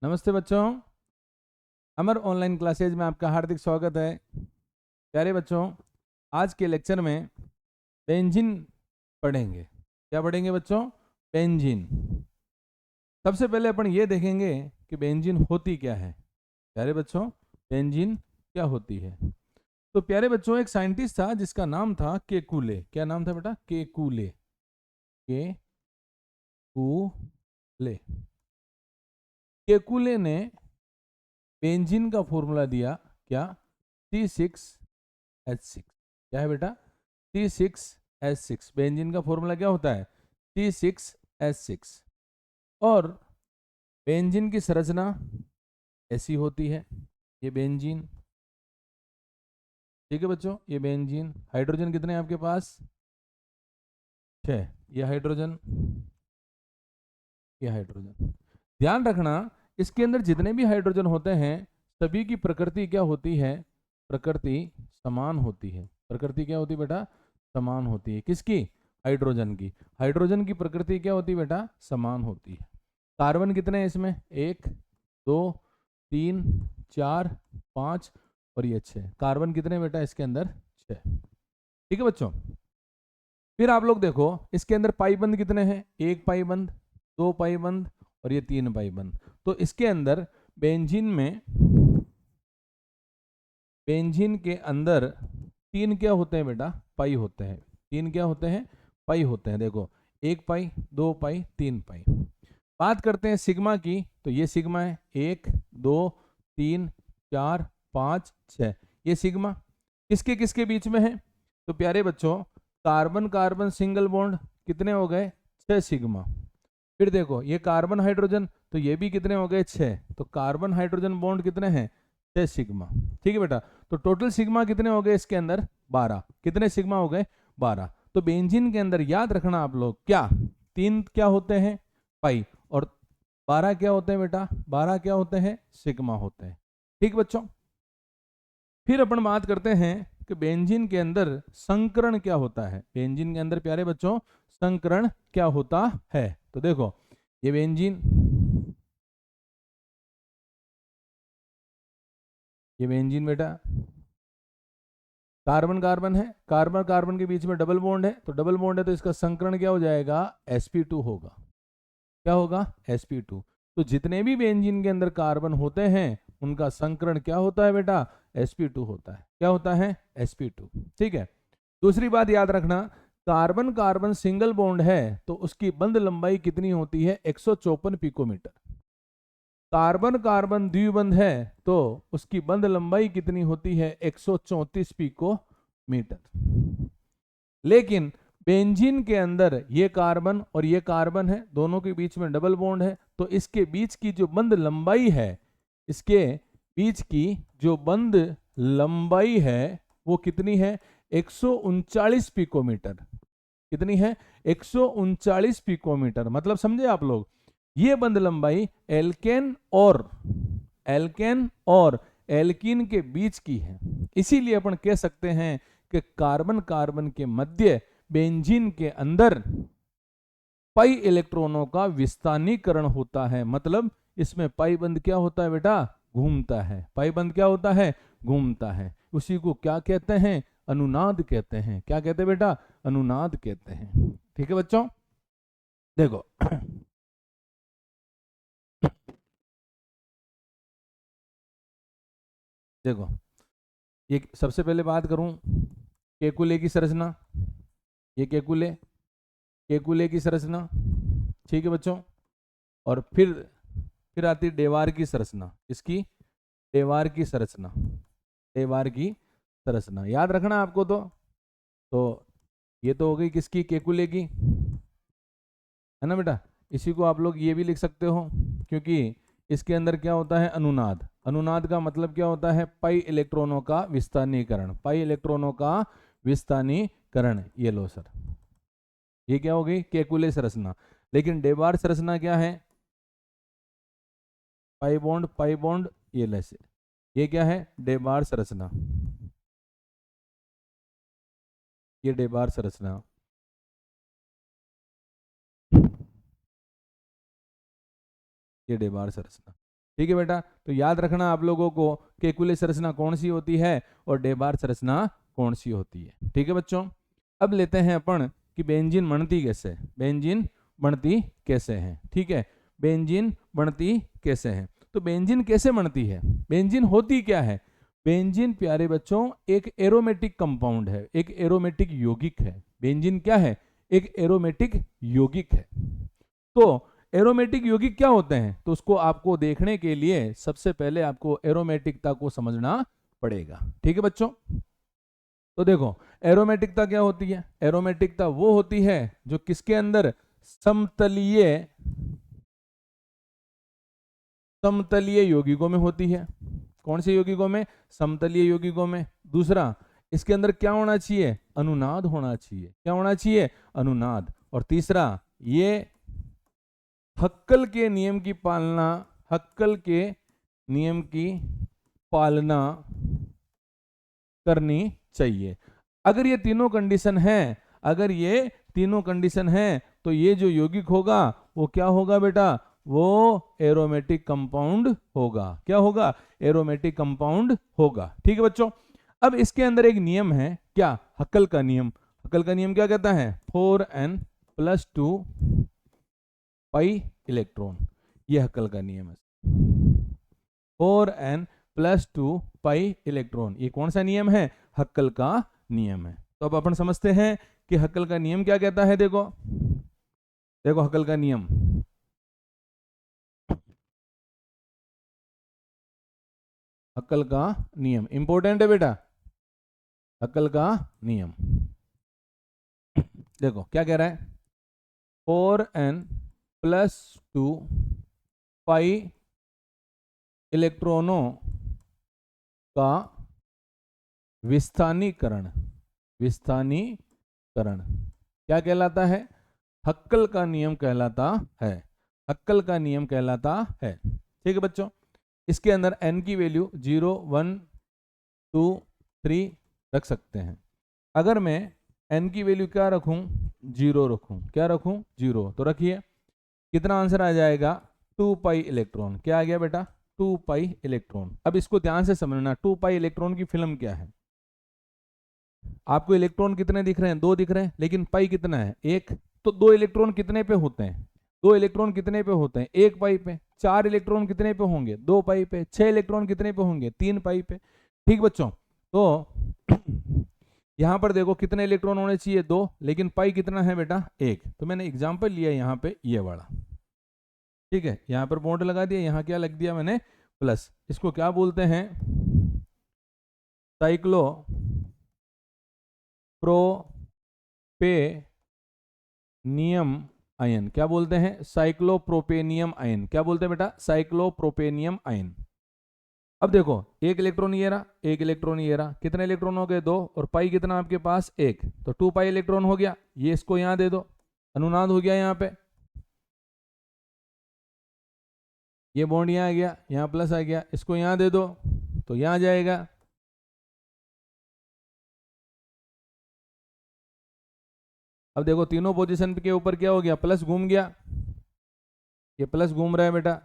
नमस्ते बच्चों, अमर online classes में आपका हार्दिक स्वागत है। प्यारे बच्चों, आज के लेक्चर में बेंजीन पढ़ेंगे। क्या पढ़ेंगे बच्चों? बेंजीन। सबसे पहले अपन ये देखेंगे कि बेंजीन होती क्या है। प्यारे बच्चों, बेंजीन क्या होती है? तो प्यारे बच्चों, एक साइंटिस्ट था जिसका नाम था केकुले। क्या नाम था बेटा? केकुले। केकुले। केकुले ने बेंजीन का फॉर्मूला दिया। क्या? C6H6। क्या है बेटा? C6H6। बेंजीन का फॉर्मूला क्या होता है? C6H6। और बेंजीन की संरचना ऐसी होती है। ये बेंजीन, ठीक है बच्चों, ये बेंजीन। हाइड्रोजन कितने हैं आपके पास? 6। ये हाइड्रोजन, ये हाइड्रोजन। ध्यान रखना, इसके अंदर जितने भी हाइड्रोजन होते हैं सभी की प्रकृति क्या होती है? प्रकृति समान होती है। प्रकृति क्या होती है बेटा? समान होती है। किसकी? हाइड्रोजन की। हाइड्रोजन की प्रकृति क्या होती है बेटा? समान होती है। कार्बन कितने हैं इसमें? 1 2 3 4 5 और ये 6। कार्बन कितने बेटा इसके अंदर? 6। ठीक है बच्चों। फिर आप लोग देखो, इसके अंदर पाईबंद कितने हैं? 1 पाईबंद, 2 पाईबंद और ये 3 पाईबंद। तो इसके अंदर बेंजीन के अंदर 3 क्या होते हैं बेटा? पाई होते हैं। 3 क्या होते हैं? पाई होते हैं। देखो, 1 पाई, 2 पाई, 3 पाई। बात करते हैं सिग्मा की, तो ये सिग्मा है। 1 2 3 4 5 6। ये सिग्मा किसके किसके बीच में है? तो प्यारे बच्चों, कार्बन कार्बन सिंगल बॉन्ड कितने हो गए? 6 सिग्मा। फिर देखो, ये कार्बन हाइड्रोजन, तो ये भी कितने हो गए? 6। तो कार्बन हाइड्रोजन बॉन्ड कितने हैं? 6 सिग्मा। ठीक है बेटा। तो टोटल सिग्मा कितने हो गए इसके अंदर? 12। कितने सिग्मा हो गए? 12। तो बेंजीन के अंदर याद रखना आप लोग, क्या 3 क्या होते हैं? पाई। और 12 क्या होते हैं बेटा? 12 क्या होते हैं? सिग्मा होते हैं। ठीक बच्चों। फिर अपन बात करते हैं कि बेंजीन के अंदर संकरण क्या होता है। बेंजीन के अंदर प्यारे बच्चों संकरण क्या होता है? तो देखो, ये बेंजीन, ये बेंजीन बेटा कार्बन कार्बन है। कार्बन कार्बन के बीच में डबल बॉन्ड है, तो डबल बॉन्ड है तो इसका संकरण क्या हो जाएगा? sp2 होगा। क्या होगा? sp2। तो जितने भी बेंजीन के अंदर कार्बन होते हैं उनका संकरण क्या होता है बेटा? sp2 होता है। क्या होता है? sp2। ठीक है। दूसरी बात याद रखना, कार्बन कार्बन सिंगल बॉन्ड है तो उसकी बंध लंबाई कितनी होती है? 154 पिकोमीटर। कार्बन कार्बन द्विबंध है तो उसकी बंध लंबाई कितनी होती है? 134 पिकोमीटर। लेकिन बेंजीन के अंदर ये कार्बन और ये कार्बन है, दोनों के बीच में डबल बॉन्ड है, तो इसके बीच की जो बंध लंबाई है, इसके बीच की जो बंध लंबाई है वो कितनी है? 139 पिकोमीटर। कितनी है? 139 पिकोमीटर। मतलब समझे आप लोग, ये बंध लंबाई एल्केन और एल्कीन के बीच की है। इसीलिए अपन कह सकते हैं कि कार्बन कार्बन के मध्य बेंजीन के अंदर पाई इलेक्ट्रॉनों का विस्थानीकरण होता है। मतलब इसमें पाई बंद क्या होता है बेटा? घूमता है। पाई बंद क्या होता है? घूमता है। उसी को क्या कहते हैं? अनुनाद कहते हैं। क्या कहते हैं बेटा? अनुनाद कहते हैं। ठीक है बच्चों। देखो देखो, ये सबसे पहले बात करूं केकुले की संरचना। ये केकुले, केकुले की संरचना। ठीक है बच्चों। और फिर आती है डेवार की संरचना। इसकी डेवार की संरचना। डेवार की संरचना याद रखना आपको। तो ये तो हो गई किसकी? केकुले की, है ना बेटा। इसी को आप लोग ये भी लिख सकते हो, क्योंकि इसके अंदर क्या होता है? अनुनाद। अनुनाद का मतलब क्या होता है? पाई इलेक्ट्रॉनों का विस्थानीकरण। पाई इलेक्ट्रॉनों का विस्थानीकरण। ये लो सर, ये क्या हो गई? केकुले संरचना। लेकिन डेबार संरचना क्या है? पाई बॉन्ड, ये लेसे, ये क्या है? डेबार संरचना। ये डेबार संरचना, ये डेबार संरचना। ठीक है बेटा, तो याद रखना आप लोगों को कि कुल संरचना कौन सी होती है और डेबार संरचना कौन सी होती है। ठीक है बच्चों, अब लेते हैं अपन कि बेंजीन बनती कैसे, बेंजीन बनती कैसे है। ठीक है, बेंजीन बनती कैसे है, तो बेंजीन कैसे बनती है, बेंजीन होती क्या है। बेंजीन प्यारे बच्चों एक एरोमेटिक कंपाउंड है, एक एरोमेटिक यौगिक है। बेंजीन क्या है, एक एरोमेटिक यौगिक है। तो एरोमेटिक यौगिक क्या होते हैं, तो उसको आपको देखने के लिए सबसे पहले आपको एरोमेटिकता को समझना पड़ेगा। ठीक है बच्चों, तो देखो एरोमेटिकता क्या होती है, एरोमेटिकता वो होती है जो किसके अंदर, समतलीय समतलीय यौगिकों में होती है। कौन से यौगिकों में, समतलीय यौगिकों में। दूसरा, इसके अंदर क्या होना चाहिए, अनुनाद होना चाहिए। क्या होना चाहिए, अनुनाद। और तीसरा, ये हक्कल के नियम की पालना, हक्कल के नियम की पालना करनी चाहिए। अगर ये तीनों कंडीशन है, अगर ये तीनों कंडीशन है, तो ये जो यौगिक होगा वो क्या होगा बेटा, वो एरोमेटिक कंपाउंड होगा। क्या होगा, एरोमेटिक कंपाउंड होगा। ठीक है बच्चों, अब इसके अंदर एक नियम है, क्या, हक्कल का नियम। हक्कल का नियम क्या कहता है, 4n+2 पाई इलेक्ट्रॉन, ये हक्कल का नियम है। 4n+2 पाई इलेक्ट्रॉन, ये कौन सा नियम है, हक्कल का नियम है। तो अब अपन समझते हैं कि हक्कल का नियम क्या कहता है। देखो देखो हक्कल का नियम, हक्कल का नियम इंपॉर्टेंट है बेटा, हक्कल का नियम। देखो क्या कह रहा है, 4n+2 पाई इलेक्ट्रॉनों का विस्थानीकरण, विस्थानीकरण क्या कहलाता है, हक्कल का नियम कहलाता है, हक्कल का नियम कहलाता है। ठीक है बच्चों, इसके अंदर n की वैल्यू 0, 1, 2, 3 रख सकते हैं। अगर मैं n की वैल्यू क्या रखूं, 0 रखूं, क्या रखूं, 0, तो रखिए कितना आंसर आ जाएगा, 2 पाई इलेक्ट्रॉन। क्या आ गया बेटा, 2 पाई इलेक्ट्रॉन। अब इसको ध्यान से समझना, 2 पाई इलेक्ट्रॉन की फिल्म क्या है। आपको इलेक्ट्रॉन कितने दिख रहे हैं, 2 दिख रहे हैं, लेकिन पाई कितना है, 1। तो 2 इलेक्ट्रॉन कितने पे होते हैं, 2 इलेक्ट्रॉन कितने पे होते हैं, 1 पाई पे। 4 इलेक्ट्रॉन कितने पे होंगे, 2 पाई पे। 6 इलेक्ट्रॉन कितने पे होंगे, 3 पाई पे। ठीक बच्चों, तो यहां पर देखो कितने इलेक्ट्रॉन होने चाहिए, 2, लेकिन पाई कितना है बेटा, 1। तो मैंने एग्जांपल लिया यहां पे ये वाला। ठीक है, यहां पर बॉन्ड लगा दिया, यहां क्या लग दिया मैंने, प्लस। इसको क्या बोलते हैं, साइक्लो प्रोपेनियम आयन। क्या बोलते हैं, साइक्लोप्रोपेनियम आयन। क्या बोलते हैं बेटा, साइक्लोप्रोपेनियम आयन। अब देखो एक इलेक्ट्रॉन ये रहा, एक इलेक्ट्रॉन ये रहा, कितने इलेक्ट्रॉन हो गए, 2, और पाई कितना आपके पास, 1। तो 2 पाई इलेक्ट्रॉन हो गया, ये इसको यहां दे दो, अनुनाद हो गया यहां पे। ये बॉन्ड यहां आ गया, यहां प्लस आ गया, इसको यहां दे दो तो यहां जाएगा। अब देखो तीनों पोजीशन के ऊपर क्या हो गया, प्लस घूम गया, ये प्लस घूम रहा है बेटा,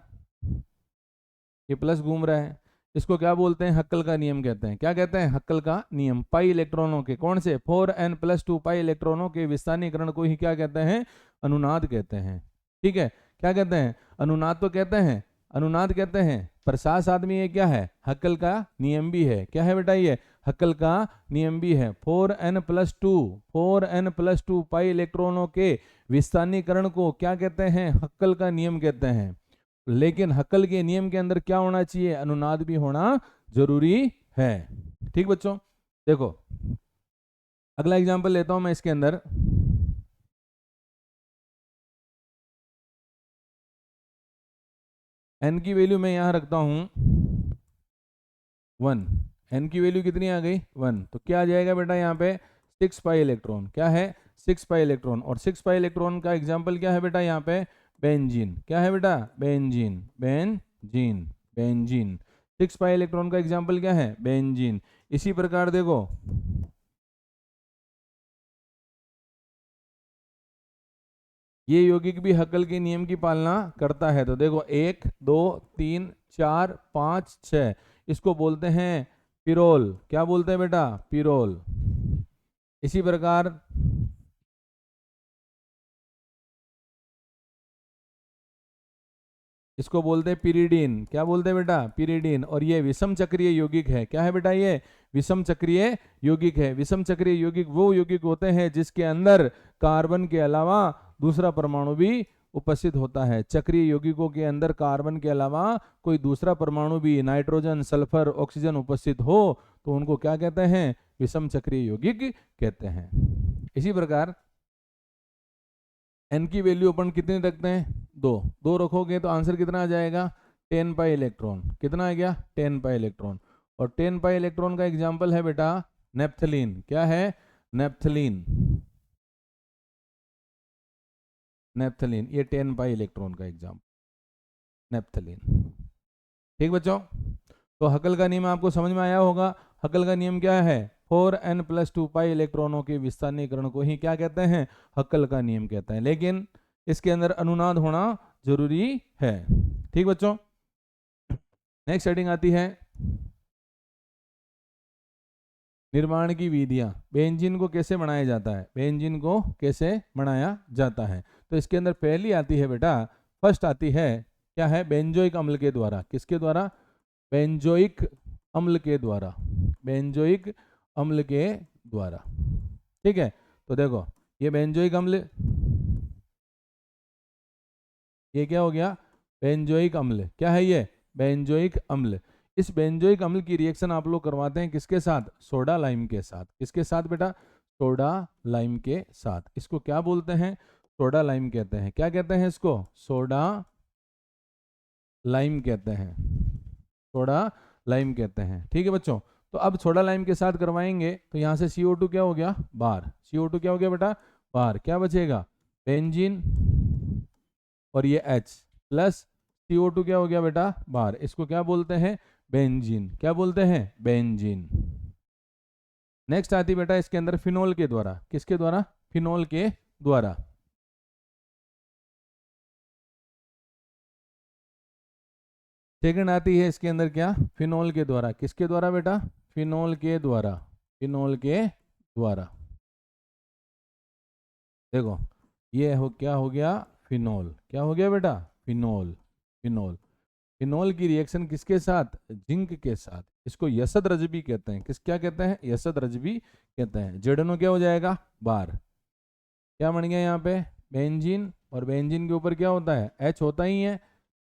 ये प्लस घूम रहा है। इसको क्या बोलते हैं, हक्कल का नियम कहते हैं। क्या कहते हैं, हक्कल का नियम। पाई इलेक्ट्रॉनों के, कौन से, 4n+2 पाई इलेक्ट्रॉनों के विस्थानीकरण को ही क्या कहते हैं, अनुनाद कहते हैं। ठीक है, क्या कहते हैं, अनुनाद तो कहते हैं, अनुनाद कहते हैं, पर साथ साथ में ये क्या है, हक्कल का नियम भी है। क्या है बेटा, ये हक्कल का नियम भी है। 4n+2 पाई इलेक्ट्रॉनों के विस्थानीकरण को क्या कहते हैं, हक्कल का नियम कहते हैं। लेकिन हक्कल के नियम के अंदर क्या होना चाहिए, अनुनाद भी होना जरूरी है। ठीक बच्चों, देखो अगला एग्जांपल लेता हूं मैं इसके अंदर। n की वैल्यू मैं यहां रखता हूं 1। n की वैल्यू कितनी आ गई, 1। तो क्या आ जाएगा बेटा यहाँ पे, 6 पाई इलेक्ट्रॉन। क्या है, 6 पाई इलेक्ट्रॉन। और 6 पाई इलेक्ट्रॉन का एग्जांपल क्या है बेटा, यहाँ पे बेंजीन। क्या है बेटा, benzene, benzene, benzene. 6 pi electron का एग्जांपल क्या है, बेंजीन। इसी प्रकार देखो ये यौगिक भी हक्कल के नियम की पालना करता है। तो देखो 1 2 3 4 5 6, इसको बोलते हैं पिरोल। क्या बोलते हैं बेटा? पिरोल। इसी प्रकार इसको बोलते हैं पिरीडीन। क्या बोलते हैं बेटा? पिरीडीन। और ये विषम चक्रीय यौगिक है। क्या है बेटा? ये विषम चक्रीय यौगिक है। विषम चक्रीय यौगिक वो यौगिक होते हैं जिसके अंदर कार्बन के अलावा दूसरा परमाणु भी उपस्थित होता है। चक्रीय यौगिकों के अंदर कार्बन के अलावा कोई दूसरा परमाणु भी, नाइट्रोजन, सल्फर, ऑक्सीजन उपस्थित हो तो उनको क्या कहते हैं? विषम चक्रीय यौगिक कहते हैं। इसी प्रकार एन की वैल्यू अपन कितनी रखते हैं? 2। 2 रखोगे तो आंसर कितना आ जाएगा? 10 पाई इलेक्ट्रॉन। कितना आ गया? 10 पाई इलेक्ट्रॉन। और 10 पाई इलेक्ट्रॉन का एग्जाम्पल है बेटा नेप्थलीन। क्या है? नेप्थलीन। नेप्थलीन ये 10 पाई इलेक्ट्रॉन का एग्जाम्पल नेप्थलीन। ठीक बच्चों, तो हकल का नियम आपको समझ में आया होगा। हकल का नियम क्या है? 4n+2 पाई इलेक्ट्रॉनों के विस्थानीकरण को ही क्या कहते हैं? हक्कल का नियम कहते हैं। लेकिन इसके अंदर अनुनाद होना जरूरी है। ठीक बच्चों, नेक्स्ट हेडिंग आती है निर्माण की विधियां। बेंजीन को कैसे बनाया जाता है? बेंजीन को कैसे बनाया जाता है? तो इसके अंदर पहली आती है बेटा, फर्स्ट आती है, क्या है? बेंजोइक अम्ल के द्वारा। किसके द्वारा? बेंजोइक अम्ल के द्वारा। बेंजोइक अम्ल के द्वारा। ठीक है, तो देखो ये बेंजोइक अम्ल, ये क्या हो गया? बेंजोइक अम्ल। क्या है ये? बेंजोइक अम्ल। इस बेंजोइक अम्ल की रिएक्शन आप लोग करवाते हैं किसके साथ? सोडा लाइम के साथ। किसके साथ बेटा? सोडा लाइम के साथ। इसको क्या बोलते हैं? सोडा लाइम कहते हैं। क्या कहते हैं इसको? सोडा लाइम कहते हैं। सोडा लाइम कहते हैं। ठीक है बच्चों, तो अब सोडा लाइम के साथ करवाएंगे तो यहाँ से CO2 क्या हो गया? बाहर। CO2 क्या हो गया बेटा? बाहर। क्या बचेगा? बेंजीन और ये H प्लस CO2 क्या हो गया बेटा? बाहर। इसको क्या बोलते हैं? बेंजीन। क्या बोलते हैं? बेंजीन। नेक्स्ट आती बेटा इसके अंदर फिनोल के द्वारा। किसके द्वारा? फिनोल के द्वारा। सेकंड आती है इसके अंदर क्या? फिनोल के द्वारा। किसके द्वारा बेटा? फिनोल के द्वारा। फिनोल के द्वारा। देखो ये क्या हो गया? फिनोल। क्या हो गया बेटा? फिनोल। फिनोल। फिनोल की रिएक्शन किसके साथ? जिंक के साथ। इसको यसद रजबी कहते हैं। क्या कहते हैं? यसद रजबी कहते हैं। जेडनो क्या हो जाएगा? बार। क्या बन गया यहाँ पे? बेंजीन। और बेंजीन के ऊपर क्या होता है? H होता ही है।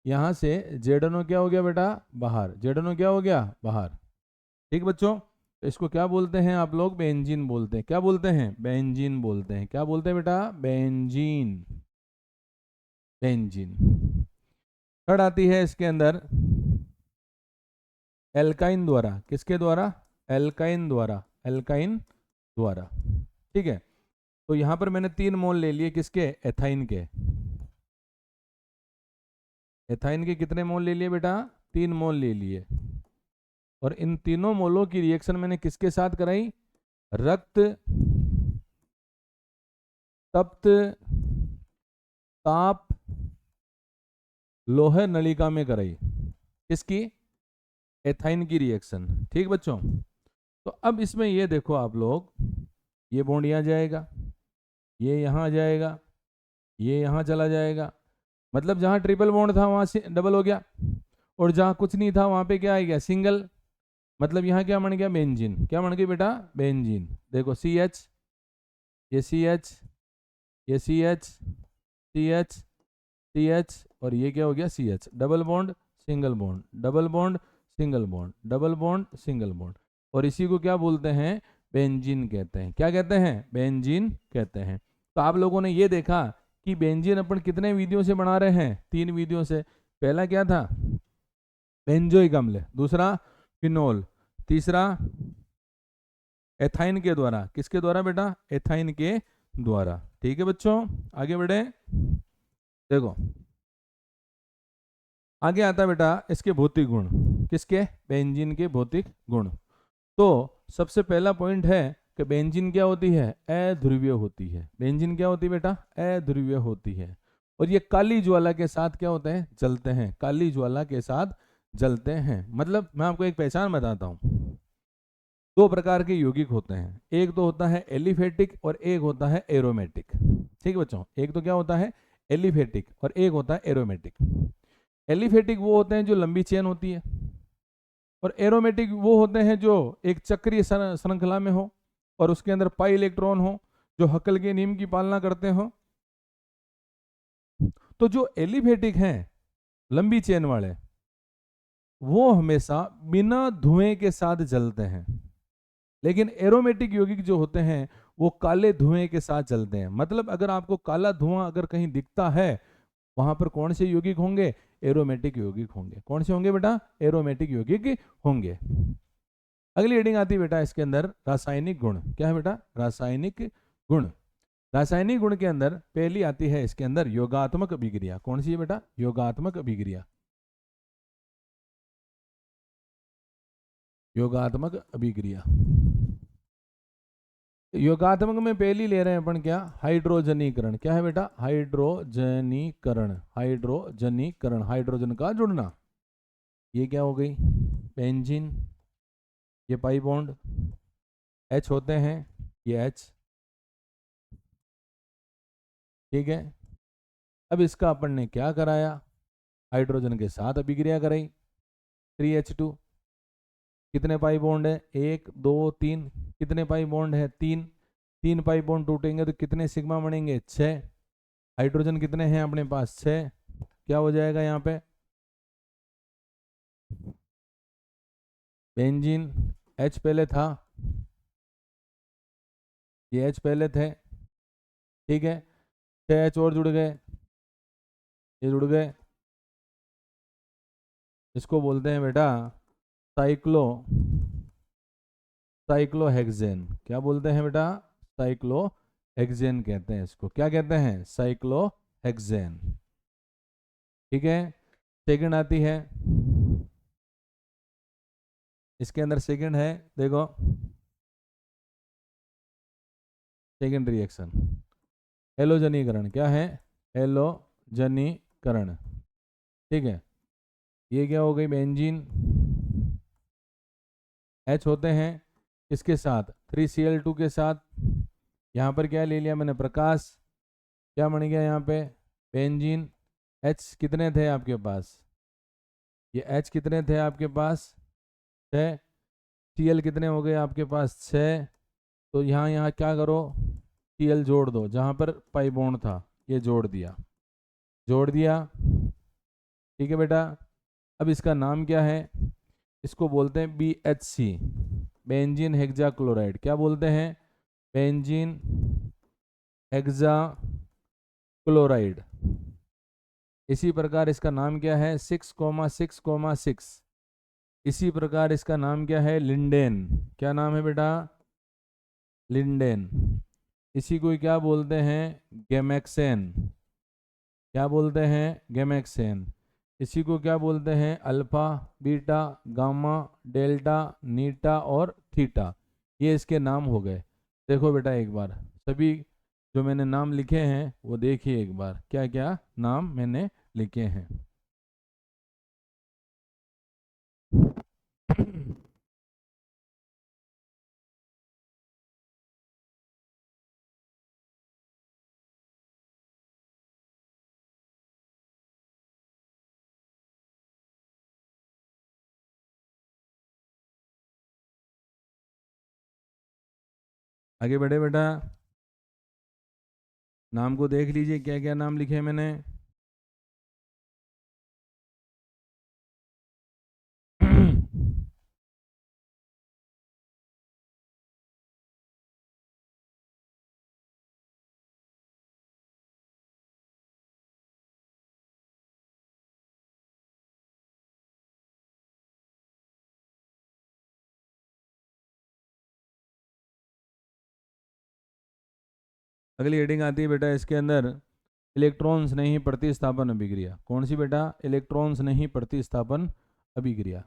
यहाँ से जेडनो क्या हो गया बेटा? बाहर। जेडनो क्या हो गया? बाहर। ठीक बच्चों, तो इसको क्या बोलते हैं आप लोग? बेंजीन बोलते हैं। क्या बोलते हैं? बेंजीन बोलते हैं। क्या बोलते हैं बेटा? बेंजीन। बेंजीन। थर्ड आती है इसके अंदर एल्काइन द्वारा। किसके द्वारा? एल्काइन द्वारा। एल्काइन द्वारा। ठीक है, तो यहां पर मैंने 3 मोल ले लिए। किसके? एथाइन के। एथाइन के कितने मोल ले लिए बेटा? 3 मोल ले लिए। और इन तीनों मोलों की रिएक्शन मैंने किसके साथ कराई? रक्त तप्त ताप लोहे नलिका में कराई। किसकी? एथाइन की रिएक्शन। ठीक बच्चों, तो अब इसमें ये देखो आप लोग, ये बॉन्ड यहाँ जाएगा, ये यहाँ आ जाएगा, ये यहाँ चला जाएगा। मतलब जहाँ ट्रिपल बॉन्ड था वहाँ से डबल हो गया, और जहाँ कुछ नहीं था वहाँ पे क्या आ गया? सिंगल। मतलब यहाँ क्या बन गया? बेंजीन। क्या बन गई बेटा? बेंजीन। देखो CH, ये CH, ये CH, CH, CH, और ये क्या हो गया? CH। Double bond single bond, double bond single bond, double bond single bond. और इसी को क्या बोलते हैं? बेंजीन कहते हैं। क्या कहते हैं? बेंजीन कहते हैं। तो आप लोगों ने ये देखा कि बेंजीन अपन कितने विधियों से बना रहे हैं? 3 विधियों से। पहला क्या था? बेंजोइक अम्ल। दूसरा फिनोल। तीसरा एथाइन के द्वारा। किसके द्वारा बेटा? एथाइन के द्वारा। ठीक है बच्चों, आगे बढ़े। देखो आगे आता है बेटा इसके भौतिक गुण। किसके? बेंजीन के भौतिक गुण। तो सबसे पहला पॉइंट है कि बेंजीन क्या होती है, अध्रुवीय होती है। बेंजीन क्या होती है बेटा, अध्रुवीय होती है। और ये काली ज्वाला के साथ क्या होते हैं, जलते हैं, काली ज्वाला के साथ जलते हैं। मतलब मैं आपको एक पहचान बताता हूँ, दो प्रकार के यौगिक होते हैं, एक तो होता है एलिफेटिक और एक होता है एरोमेटिक। ठीक है बच्चों, एक तो क्या होता है एलिफेटिक और एक होता है एरोमेटिक। एलिफेटिक वो होते हैं जो लंबी चेन होती है, और एरोमेटिक वो होते हैं जो एक चक्रीय श्रृंखला में हो और उसके अंदर पाई इलेक्ट्रॉन हो, जो हकल के नियम की पालना करते हो। तो जो एलिफेटिक हैं, लंबी चेन वाले, वो हमेशा बिना धुएं के साथ जलते हैं। लेकिन एरोमेटिक यौगिक जो होते हैं वो काले धुएं के साथ जलते हैं। मतलब अगर आपको काला धुआं अगर कहीं दिखता है, वहां पर कौन से यौगिक होंगे, एरोमेटिक यौगिक होंगे। कौन से होंगे बेटा, एरोमेटिक यौगिक होंगे। अगली हेडिंग आती है बेटा इसके अंदर रासायनिक गुण। क्या है बेटा, रासायनिक गुण। रासायनिक गुण के अंदर पहली आती है इसके अंदर योगात्मक अभिक्रिया। कौन सी है बेटा, योगात्मक अभिक्रिया। योगात्मक अभिक्रिया, योगात्मक में पहली ले रहे हैं अपन क्या, हाइड्रोजनीकरण। क्या है बेटा, हाइड्रोजनीकरण। हाइड्रोजनीकरण, हाइड्रोजन का जुड़ना। ये क्या हो गई, बेंजीन, ये पाई बॉन्ड H होते हैं, ये H। ठीक है, अब इसका अपन ने क्या कराया, हाइड्रोजन के साथ अभिक्रिया कराई, 3H2। कितने पाई बॉन्ड है, 1 2 3। कितने पाई बॉन्ड है, 3। 3 पाई बॉन्ड टूटेंगे तो कितने सिग्मा बनेंगे, 6। हाइड्रोजन कितने हैं अपने पास, 6। क्या हो जाएगा यहाँ पे, बेंजीन H पहले था, ये H पहले थे। ठीक है, 6H और जुड़ गए, ये जुड़ गए। इसको बोलते हैं बेटा साइक्लोहेक्सेन। क्या बोलते हैं बेटा, साइक्लोहेक्सेन कहते हैं इसको। क्या कहते हैं, साइक्लोहेक्सेन। ठीक है, सेकंड आती है इसके अंदर, सेकंड है देखो, सेकंड रिएक्शन हेलोजनीकरण। क्या है, हेलोजनीकरण। ठीक है, ये क्या हो गई, बेंजीन H होते हैं इसके साथ 3Cl2 के साथ। यहाँ पर क्या ले लिया मैंने, प्रकाश। क्या बन गया यहाँ पे, बेंजीन H कितने थे आपके पास, ये H कितने थे आपके पास, 6। Cl कितने हो गए आपके पास, 6। तो यहाँ क्या करो, Cl जोड़ दो, जहाँ पर पाई बॉन्ड था ये जोड़ दिया, जोड़ दिया। ठीक है बेटा, अब इसका नाम क्या है, इसको बोलते हैं BHC, बेंजीन हेक्सा क्लोराइड। क्या बोलते हैं, बेंजीन हेक्सा क्लोराइड। इसी प्रकार इसका नाम क्या है, 6,6,6। इसी प्रकार इसका नाम क्या है, लिंडेन। क्या नाम है बेटा, लिंडेन। इसी को क्या बोलते हैं, गैमेक्सेन। क्या बोलते हैं, गैमेक्सेन। इसी को क्या बोलते हैं, अल्फा, बीटा, गामा, डेल्टा, नीटा और थीटा। ये इसके नाम हो गए। देखो बेटा एक बार सभी जो मैंने नाम लिखे हैं वो देखिए एक बार, क्या क्या नाम मैंने लिखे हैं। आगे बढ़े बेटा, नाम को देख लीजिए, क्या क्या नाम लिखे मैंने। अगली हेडिंग आती है बेटा इसके अंदर इलेक्ट्रॉन्स नहीं प्रतिस्थापन अभिक्रिया। कौन सी बेटा, इलेक्ट्रॉन्स नहीं प्रतिस्थापन अभिक्रिया।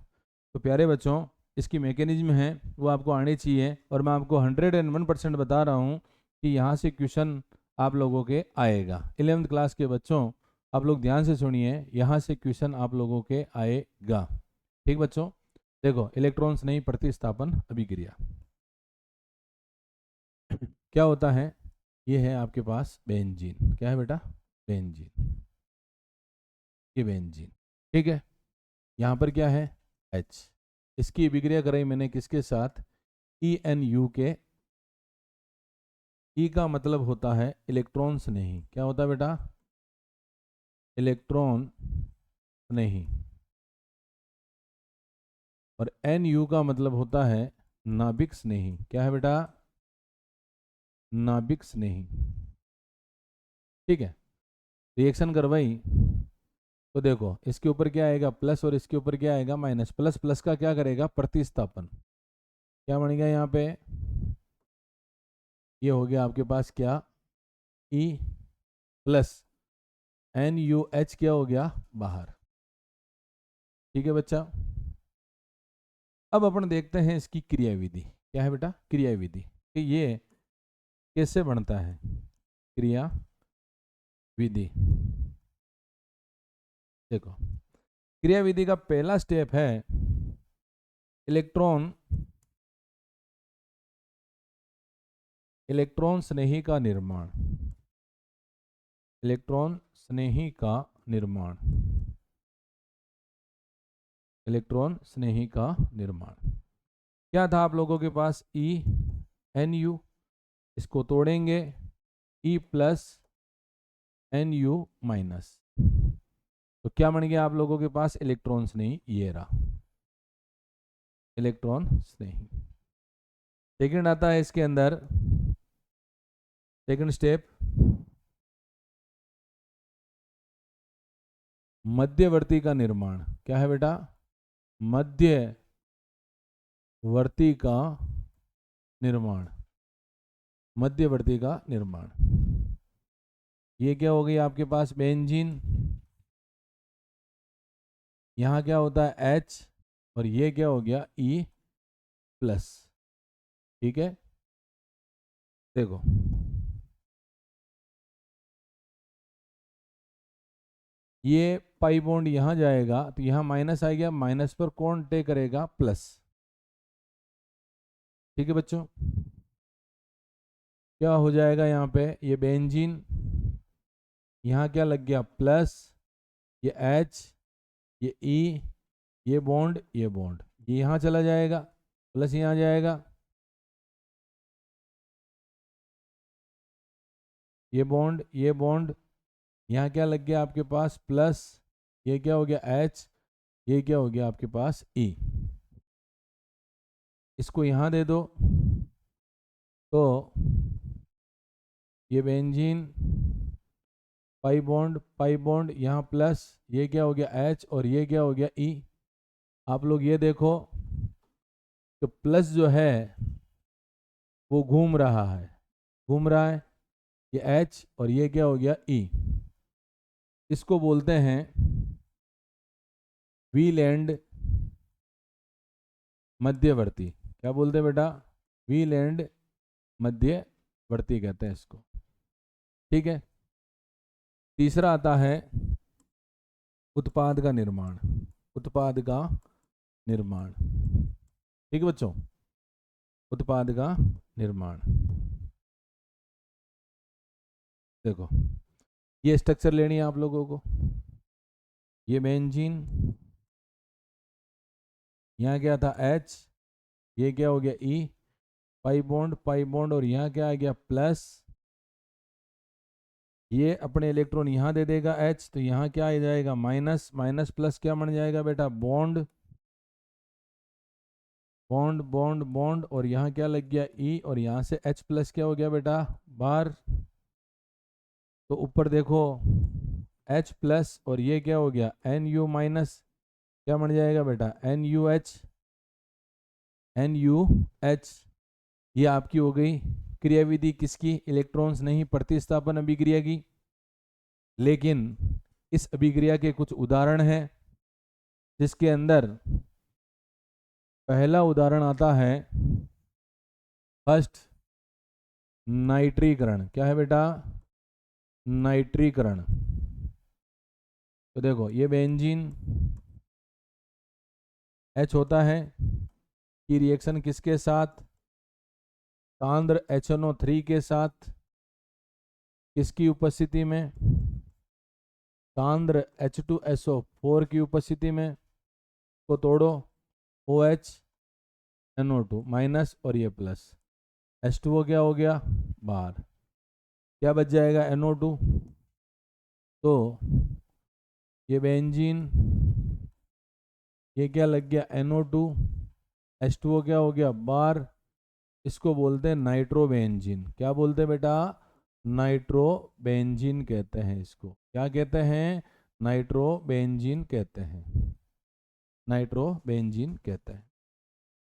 तो प्यारे बच्चों इसकी मैकेनिज्म है वो आपको आनी चाहिए, और मैं आपको 101% बता रहा हूँ कि यहाँ से क्वेश्चन आप लोगों के आएगा। 11th क्लास के बच्चों, आप लोग ध्यान से सुनिए, यहाँ से क्वेश्चन आप लोगों के आएगा। ठीक बच्चों, देखो इलेक्ट्रॉन्स नहीं, प्रतिस्थापन अभिक्रिया क्या होता है। ये है आपके पास बेंजीन। क्या है बेटा? बेंजीन। ये बेंजीन, ठीक है। यहाँ पर क्या है? H। इसकी अभिक्रिया कराई मैंने किसके साथ? ENU के। E का मतलब होता है इलेक्ट्रॉन्स नहीं। क्या होता है बेटा? इलेक्ट्रॉन नहीं। और NU का मतलब होता है नाभिक नहीं। क्या है बेटा? नाभिक नहीं। ठीक है, रिएक्शन करवाई तो देखो इसके ऊपर क्या आएगा? प्लस, और इसके ऊपर क्या आएगा? माइनस। प्लस प्लस का क्या करेगा? प्रतिस्थापन। क्या बनेगा यहाँ पे? ये हो गया आपके पास क्या? E प्लस NUH क्या हो गया? बाहर। ठीक है बच्चा, अब अपन देखते हैं इसकी क्रियाविधि। क्या है बेटा? क्रियाविधि कि ये कैसे बनता है। क्रिया विधि, देखो क्रियाविधि का पहला स्टेप है इलेक्ट्रॉन स्नेही का निर्माण। इलेक्ट्रॉन स्नेही का निर्माण। इलेक्ट्रॉन स्नेही का निर्माण क्या था आप लोगों के पास? ENU, इसको तोड़ेंगे E प्लस NU माइनस, तो क्या बन गया आप लोगों के पास? इलेक्ट्रॉन स्नेही। ये रहा इलेक्ट्रॉन स्नेही। सेकंड आता है इसके अंदर, सेकंड स्टेप, मध्यवर्ती का निर्माण। क्या है बेटा? मध्यवर्ती का निर्माण। मध्यवर्ती का निर्माण, ये क्या हो गई आपके पास? बेंजीन। यहाँ क्या होता है? H, और ये क्या हो गया? E plus. ठीक है, देखो ये पाई बॉन्ड यहाँ जाएगा तो यहाँ माइनस आ गया, माइनस पर कौन टे करेगा? प्लस। ठीक है बच्चों, क्या हो जाएगा यहाँ पे? ये बेंजीन, यहाँ क्या लग गया? प्लस, ये H, ये E, ये बॉन्ड, ये बॉन्ड, ये यहाँ चला जाएगा, प्लस यहाँ जाएगा, ये बॉन्ड, ये बॉन्ड, यहाँ क्या लग गया आपके पास? प्लस, ये क्या हो गया? H, ये क्या हो गया आपके पास? E। इसको यहाँ दे दो तो ये बेंजीन, पाई बॉन्ड यहाँ प्लस, ये क्या हो गया? H, और ये क्या हो गया? E। आप लोग ये देखो तो प्लस जो है वो घूम रहा है, ये H, और ये क्या हो गया? E। इसको बोलते हैं व्हील मध्यवर्ती। क्या बोलते हैं बेटा? व्हील मध्यवर्ती कहते हैं इसको। ठीक है, तीसरा आता है उत्पाद का निर्माण। उत्पाद का निर्माण, ठीक है बच्चों, उत्पाद का निर्माण। देखो ये स्ट्रक्चर लेनी है आप लोगों को। ये बेंजीन, यहाँ क्या था? H, ये क्या हो गया? E, पाई बॉन्ड, और यहाँ क्या आ गया? प्लस, ये अपने इलेक्ट्रॉन यहाँ दे देगा H, तो यहाँ क्या आ जाएगा? माइनस, माइनस प्लस क्या बन जाएगा बेटा? बॉन्ड, बॉन्ड बॉन्ड बॉन्ड, और यहाँ क्या लग गया? E, और यहाँ से H प्लस क्या हो गया बेटा? बाहर। तो ऊपर देखो H प्लस, और ये क्या हो गया? NU माइनस, क्या बन जाएगा बेटा? NUH। ये आपकी हो गई क्रियाविधि किसकी? इलेक्ट्रॉन्स नहीं, प्रतिस्थापन अभिक्रिया की। लेकिन इस अभिक्रिया के कुछ उदाहरण हैं जिसके अंदर पहला उदाहरण आता है फर्स्ट, नाइट्रीकरण। क्या है बेटा? नाइट्रीकरण। तो देखो ये बेंजीन H होता है कि रिएक्शन किसके साथ? सांद्र HNO3 के साथ। किसकी उपस्थिति में? सांद्र H2SO4 की उपस्थिति में। को तोड़ो, OH NO2 माइनस और ये प्लस, H2O क्या हो गया? बाहर। क्या बच जाएगा? NO2। तो ये बेंजीन, ये क्या लग गया? NO2, H2O क्या हो गया? बाहर। इसको बोलते हैं नाइट्रोबेंजीन। क्या बोलते हैं बेटा? नाइट्रोबेंजीन कहते हैं इसको। क्या कहते हैं? नाइट्रोबेंजीन कहते हैं। नाइट्रोबेंजीन कहते हैं।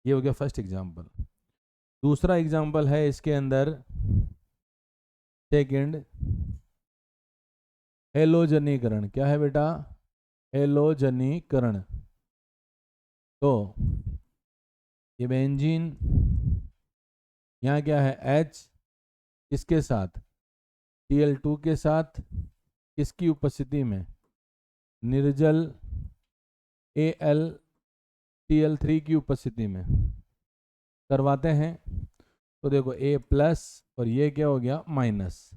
ये हो गया फर्स्ट एग्जांपल। दूसरा एग्जांपल है इसके अंदर, सेकंड, हेलोजनीकरण। क्या है बेटा? हेलोजनीकरण। तो ये बेंजीन, यहाँ क्या है? H किसके साथ? Cl2 के साथ। किसकी उपस्थिति में? निर्जल AlCl3 की उपस्थिति में करवाते हैं। तो देखो A प्लस और ये क्या हो गया? माइनस।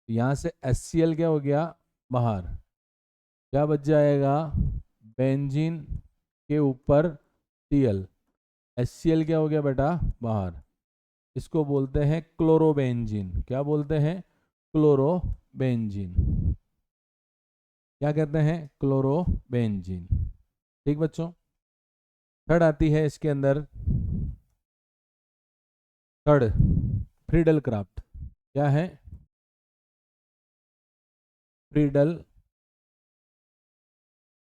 यहाँ से HCl क्या हो गया? बाहर। क्या बच जाएगा? बेंजीन के ऊपर Cl, HCl क्या हो गया बेटा? बाहर। इसको बोलते हैं क्लोरोबेंजीन। क्या बोलते हैं? क्लोरोबेंजीन। क्या कहते हैं? क्लोरोबेंजीन। ठीक बच्चों। थर्ड आती है इसके अंदर, थर्ड, फ्रीडल क्राफ्ट। क्या है? फ्रीडल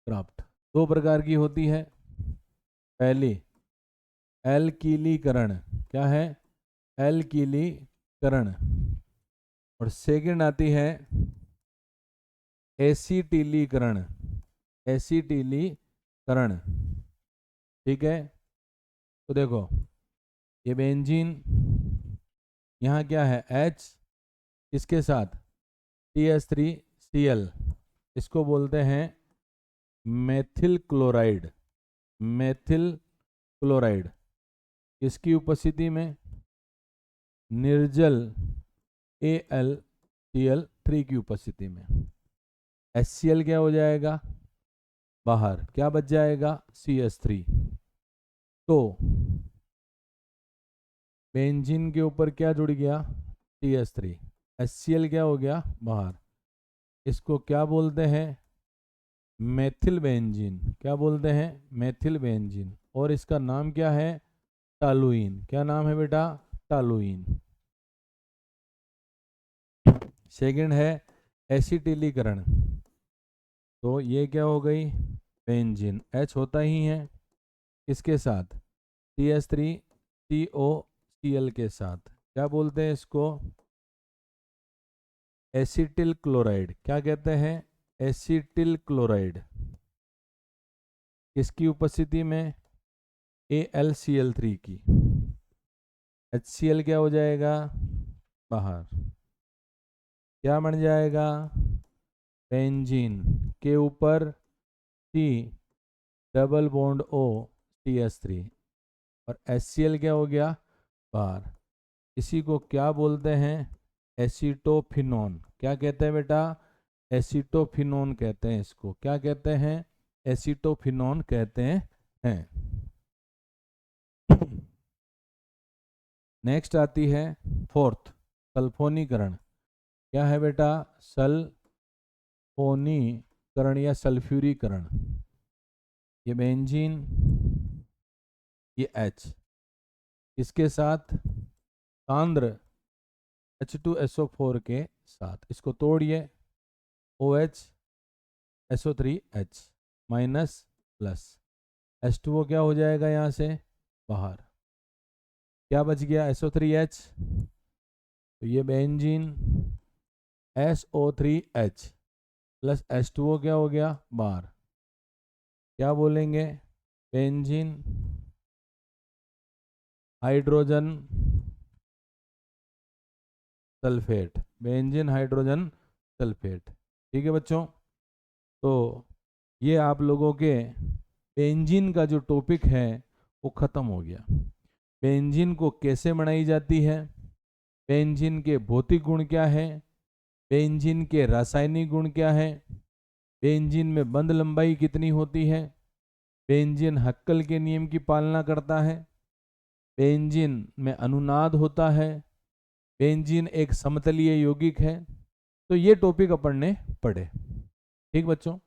क्राफ्ट दो प्रकार की होती है। पहली, एल्कीलीकरण। क्या है? एल्कीलीकरण। और सेकंड आती है एसीटिलीकरण। एसीटिलीकरण। ठीक है। तो देखो ये बेंजीन, यहाँ क्या है? H किसके साथ? CH3Cl। इसको बोलते हैं मेथिल क्लोराइड। मेथिल क्लोराइड किसकी उपस्थिति में? निर्जल AlCl3 की उपस्थिति में। HCl क्या हो जाएगा? बाहर। क्या बच जाएगा? CH3। तो बेंजीन के ऊपर क्या जुड़ गया? CH3। HCl क्या हो गया? बाहर। इसको क्या बोलते हैं? Methyl benzene. क्या बोलते हैं? Methyl benzene. और इसका नाम क्या है? टालुइन। क्या नाम है बेटा? टालुइन। सेकंड है एसिटिलीकरण। तो ये क्या हो गई? बेंजीन H होता ही है इसके साथ, CH3COCl के साथ। क्या बोलते हैं इसको? Acetyl chloride. क्या कहते हैं? Acetyl chloride. किसकी उपस्थिति में? AlCl3 की। HCl क्या हो जाएगा? बाहर। क्या बन जाएगा? बेंजीन के ऊपर C double bond O CH3 और HCl क्या हो गया? बाहर। इसी को क्या बोलते हैं? एसीटोफिनोन। क्या कहते हैं बेटा? एसीटोफिनोन कहते हैं इसको। क्या कहते हैं? एसीटोफिनोन कहते हैं। नेक्स्ट आती है फोर्थ, सल्फोनीकरण। क्या है बेटा? सल्फोनीकरण या सल्फ्यूरीकरण। ये बेंजीन, ये H इसके साथ सांद्र H2SO4 के साथ। इसको तोड़िए, OH SO3H minus plus, H2O क्या हो जाएगा यहाँ से? बाहर। क्या बच गया? SO3H। तो ये बेंजीन SO3H प्लस H2O क्या हो गया? बाहर। क्या बोलेंगे? Benzene hydrogen sulphate, benzene hydrogen sulphate. ठीक है बच्चों, तो ये आप लोगों के बेंजीन का जो टॉपिक है वो ख़त्म हो गया। बेंजीन को कैसे बनाई जाती है, बेंजीन के भौतिक गुण क्या है, बेंजीन के रासायनिक गुण क्या है, बेंजीन में बंध लंबाई कितनी होती है, बेंजीन हक्कल के नियम की पालना करता है, बेंजीन में अनुनाद होता है, बेंजीन एक समतलीय यौगिक है। तो ये टॉपिक अपन ने पढ़े। ठीक बच्चों,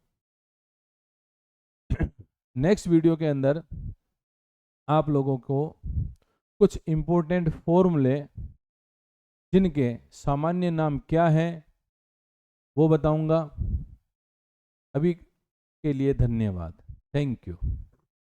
नेक्स्ट वीडियो के अंदर आप लोगों को कुछ इंपॉर्टेंट फॉर्मूले जिनके सामान्य नाम क्या है वो बताऊंगा। अभी के लिए धन्यवाद, थैंक यू।